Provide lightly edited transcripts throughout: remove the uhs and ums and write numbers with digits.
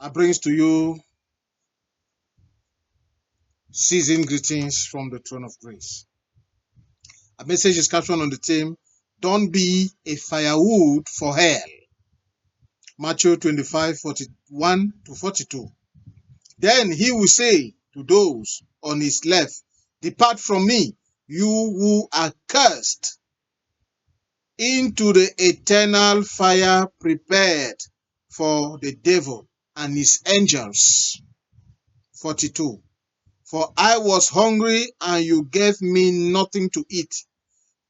I bring to you season greetings from the throne of grace. A message is captioned on the theme, Don't be a firewood for hell. Matthew 25:41-42. Then he will say to those on his left, Depart from me, you who are cursed, into the eternal fire prepared for the devil and his angels. 42. For I was hungry, and you gave me nothing to eat.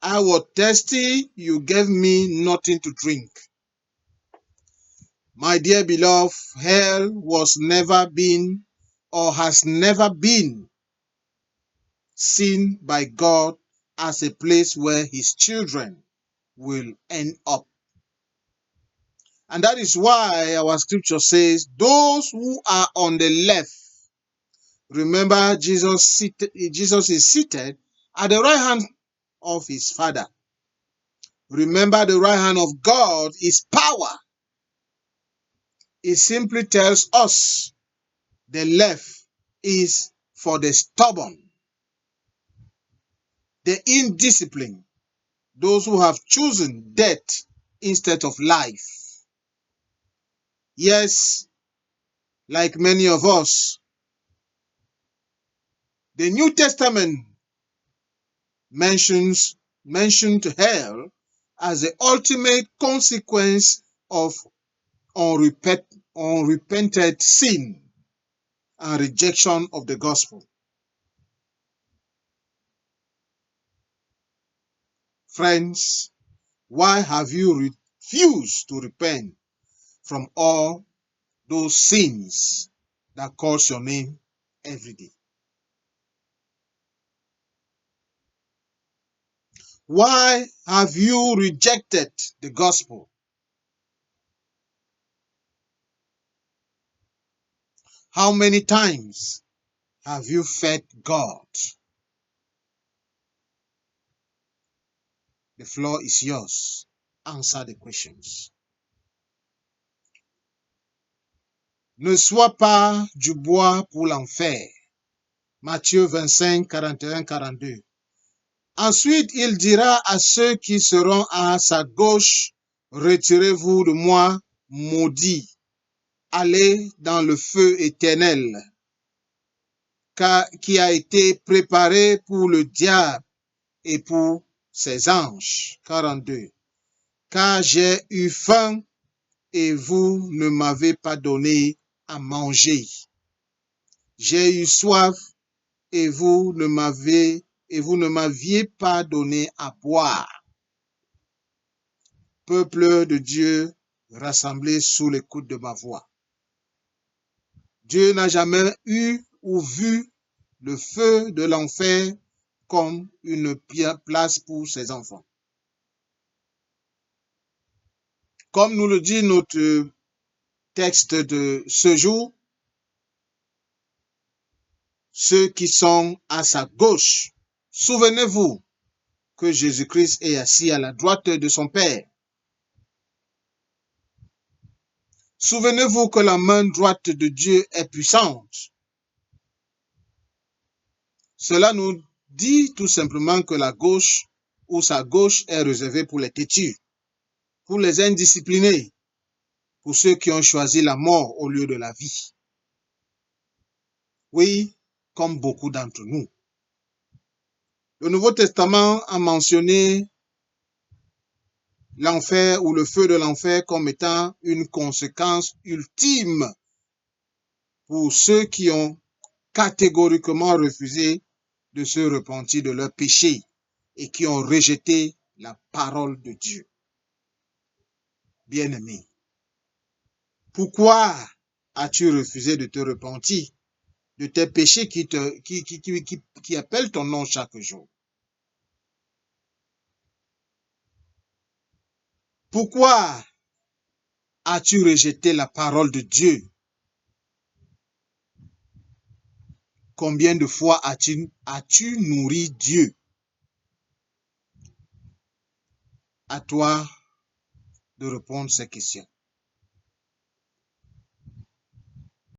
I was thirsty, you gave me nothing to drink. My dear beloved, hell was never been or has never been seen by God as a place where his children will end up. And that is why our scripture says, those who are on the left, remember Jesus is seated at the right hand of his Father. Remember, the right hand of God is power. It simply tells us the left is for the stubborn, the indisciplined, those who have chosen death instead of life. Yes, like many of us, the New Testament mentioned hell as the ultimate consequence of unrepented sin and rejection of the gospel. Friends, why have you refused to repent from all those sins that calls your name every day? Why have you rejected the gospel? How many times have you fed God? The floor is yours. Answer the questions. Ne sois pas du bois pour l'enfer. Matthieu 25, 41, 42. Ensuite, il dira à ceux qui seront à sa gauche, retirez-vous de moi, maudits, allez dans le feu éternel, qui a été préparé pour le diable et pour ses anges. 42. Car j'ai eu faim et vous ne m'avez pas donné à manger. J'ai eu soif et vous ne m'aviez pas donné à boire. Peuple de Dieu rassemblé sous l'écoute de ma voix. Dieu n'a jamais eu ou vu le feu de l'enfer comme une place pour ses enfants. Comme nous le dit notre texte de ce jour, ceux qui sont à sa gauche, souvenez-vous que Jésus-Christ est assis à la droite de son Père. Souvenez-vous que la main droite de Dieu est puissante. Cela nous dit tout simplement que la gauche ou sa gauche est réservée pour les têtus, pour les indisciplinés, pour ceux qui ont choisi la mort au lieu de la vie. Oui, comme beaucoup d'entre nous. Le Nouveau Testament a mentionné l'enfer ou le feu de l'enfer comme étant une conséquence ultime pour ceux qui ont catégoriquement refusé de se repentir de leurs péchés et qui ont rejeté la parole de Dieu. Bien-aimé, pourquoi as-tu refusé de te repentir de tes péchés qui appellent ton nom chaque jour? Pourquoi as-tu rejeté la parole de Dieu? Combien de fois as-tu nourri Dieu? À toi de répondre à ces questions.